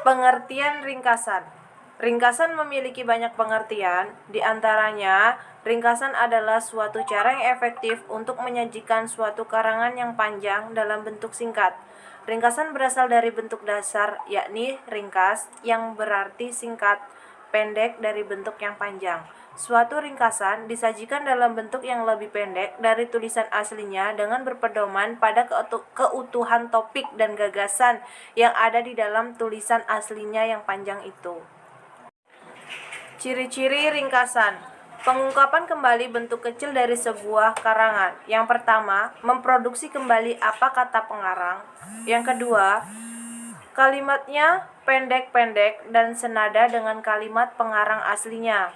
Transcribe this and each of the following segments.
Pengertian ringkasan. Ringkasan memiliki banyak pengertian, di antaranya ringkasan adalah suatu cara yang efektif untuk menyajikan suatu karangan yang panjang dalam bentuk singkat. Ringkasan berasal dari bentuk dasar, yakni ringkas, yang berarti singkat, pendek dari bentuk yang panjang. Suatu ringkasan disajikan dalam bentuk yang lebih pendek dari tulisan aslinya dengan berpedoman pada keutuhan topik dan gagasan yang ada di dalam tulisan aslinya yang panjang itu. Ciri-ciri ringkasan. Pengungkapan kembali bentuk kecil dari sebuah karangan. Yang pertama, memproduksi kembali apa kata pengarang. Yang kedua, kalimatnya pendek-pendek dan senada dengan kalimat pengarang aslinya.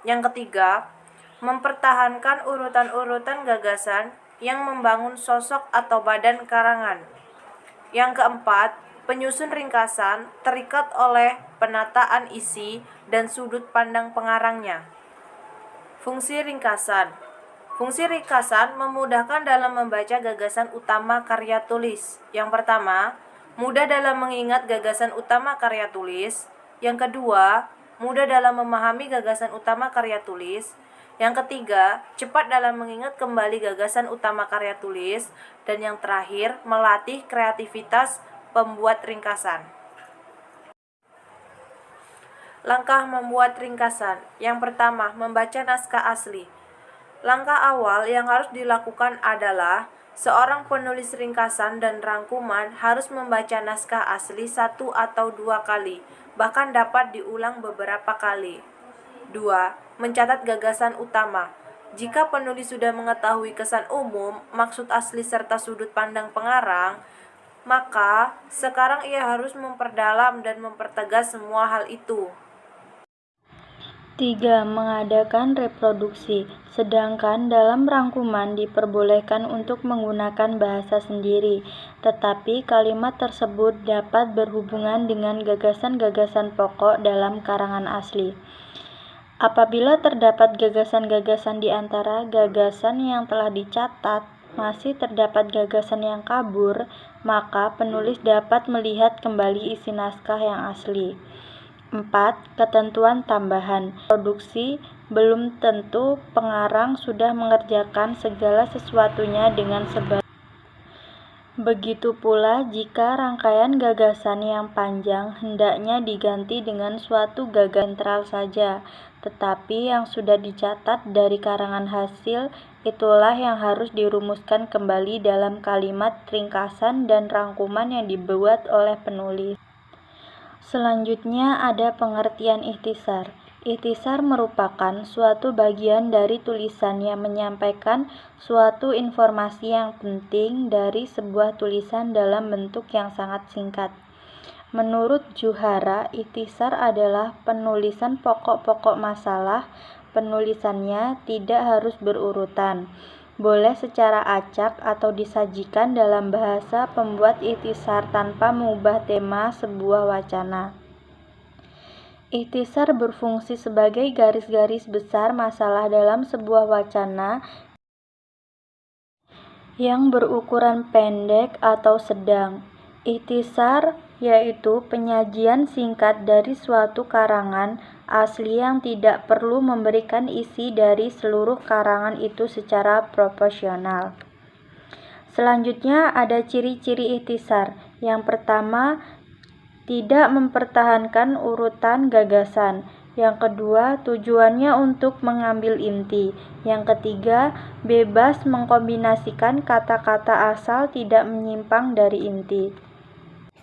Yang ketiga, mempertahankan urutan-urutan gagasan yang membangun sosok atau badan karangan. Yang keempat, penyusun ringkasan terikat oleh penataan isi dan sudut pandang pengarangnya. Fungsi ringkasan. Fungsi ringkasan memudahkan dalam membaca gagasan utama karya tulis. Yang pertama, mudah dalam mengingat gagasan utama karya tulis. Yang kedua, mudah dalam memahami gagasan utama karya tulis. Yang ketiga, cepat dalam mengingat kembali gagasan utama karya tulis. Dan yang terakhir, melatih kreativitas pembuat ringkasan. Langkah membuat ringkasan. Yang pertama, membaca naskah asli. Langkah awal yang harus dilakukan adalah seorang penulis ringkasan dan rangkuman harus membaca naskah asli 1 atau 2 kali, bahkan dapat diulang beberapa kali. 2. Mencatat gagasan utama. Jika penulis sudah mengetahui kesan umum, maksud asli serta sudut pandang pengarang, maka sekarang ia harus memperdalam dan mempertegas semua hal itu. 3. Mengadakan reproduksi, sedangkan dalam rangkuman diperbolehkan untuk menggunakan bahasa sendiri, tetapi kalimat tersebut dapat berhubungan dengan gagasan-gagasan pokok dalam karangan asli. Apabila terdapat gagasan-gagasan di antara gagasan yang telah dicatat, masih terdapat gagasan yang kabur, maka penulis dapat melihat kembali isi naskah yang asli. 4. Ketentuan tambahan. Produksi belum tentu pengarang sudah mengerjakan segala sesuatunya dengan sebaik. Begitu pula jika rangkaian gagasan yang panjang hendaknya diganti dengan suatu gagasan sentral saja, tetapi yang sudah dicatat dari karangan hasil itulah yang harus dirumuskan kembali dalam kalimat ringkasan dan rangkuman yang dibuat oleh penulis. Selanjutnya ada pengertian ikhtisar. Ikhtisar merupakan suatu bagian dari tulisan yang menyampaikan suatu informasi yang penting dari sebuah tulisan dalam bentuk yang sangat singkat. Menurut Juhara, ikhtisar adalah penulisan pokok-pokok masalah. Penulisannya tidak harus berurutan. Boleh secara acak atau disajikan dalam bahasa pembuat ikhtisar tanpa mengubah tema sebuah wacana. Ikhtisar berfungsi sebagai garis-garis besar masalah dalam sebuah wacana yang berukuran pendek atau sedang. Ikhtisar yaitu penyajian singkat dari suatu karangan asli yang tidak perlu memberikan isi dari seluruh karangan itu secara proporsional. Selanjutnya ada ciri-ciri ikhtisar. Yang pertama, tidak mempertahankan urutan gagasan. Yang kedua, tujuannya untuk mengambil inti. Yang ketiga, bebas mengkombinasikan kata-kata asal tidak menyimpang dari inti.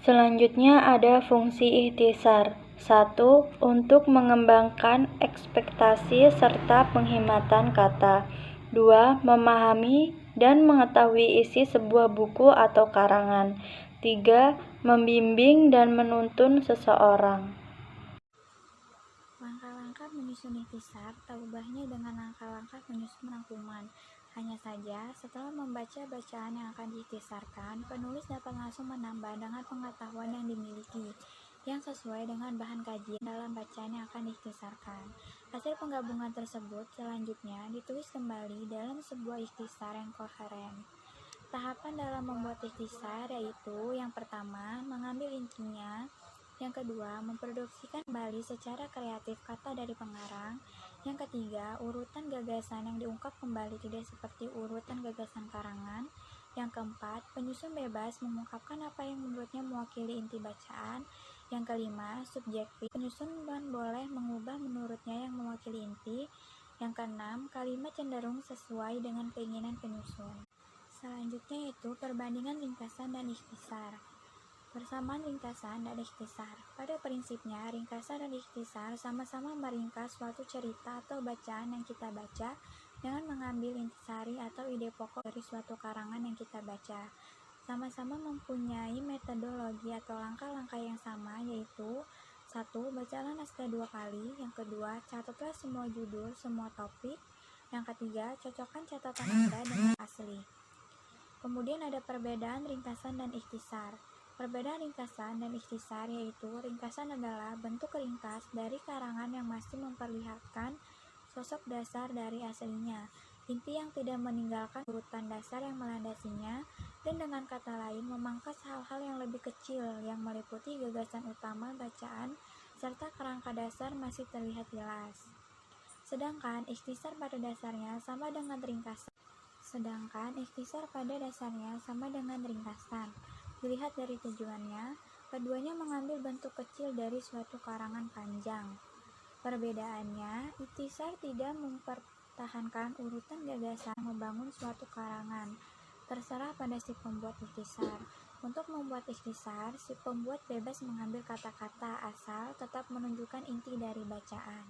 Selanjutnya ada fungsi ikhtisar. 1. Untuk mengembangkan ekspektasi serta penghematan kata. 2. Memahami dan mengetahui isi sebuah buku atau karangan. 3. Membimbing dan menuntun seseorang. Langkah-langkah menyusun ikhtisar tak ubahnya dengan langkah-langkah menyusun rangkuman. Hanya saja, setelah membaca bacaan yang akan diikhtisarkan, penulis dapat langsung menambah dengan pengetahuan yang dimiliki, yang sesuai dengan bahan kajian dalam bacaan yang akan diikhtisarkan. Hasil penggabungan tersebut selanjutnya ditulis kembali dalam sebuah ikhtisar yang koheren. Tahapan dalam membuat ikhtisar yaitu yang pertama, mengambil intinya, Yang kedua, memproduksikan kembali secara kreatif kata dari pengarang. Yang ketiga, urutan gagasan yang diungkap kembali tidak seperti urutan gagasan karangan. Yang keempat, penyusun bebas mengungkapkan apa yang menurutnya mewakili inti bacaan. Yang kelima, subjektif, penyusun boleh mengubah menurutnya yang mewakili inti. Yang keenam, kalimat cenderung sesuai dengan keinginan penyusun. Selanjutnya yaitu perbandingan ringkasan dan ikhtisar. Persamaan ringkasan dan ikhtisar. Pada prinsipnya, ringkasan dan ikhtisar sama-sama meringkas suatu cerita atau bacaan yang kita baca dengan mengambil intisari atau ide pokok dari suatu karangan yang kita baca. Sama-sama mempunyai metodologi atau langkah-langkah yang sama, yaitu 1. Bacalah naskah 2 kali. Yang kedua, catatlah semua judul, semua topik. Yang ketiga, cocokkan catatan Anda dengan asli. Kemudian ada perbedaan ringkasan dan ikhtisar. Perbedaan ringkasan dan ikhtisar yaitu ringkasan adalah bentuk ringkas dari karangan yang masih memperlihatkan sosok dasar dari aslinya, inti yang tidak meninggalkan urutan dasar yang melandasinya, dan dengan kata lain memangkas hal-hal yang lebih kecil yang meliputi gagasan utama bacaan serta kerangka dasar masih terlihat jelas. Sedangkan ikhtisar pada dasarnya sama dengan ringkasan. Dilihat dari tujuannya, keduanya mengambil bentuk kecil dari suatu karangan panjang. Perbedaannya, ikhtisar tidak mempertahankan urutan gagasan membangun suatu karangan. Terserah pada si pembuat ikhtisar. Untuk membuat ikhtisar, si pembuat bebas mengambil kata-kata asal tetap menunjukkan inti dari bacaan.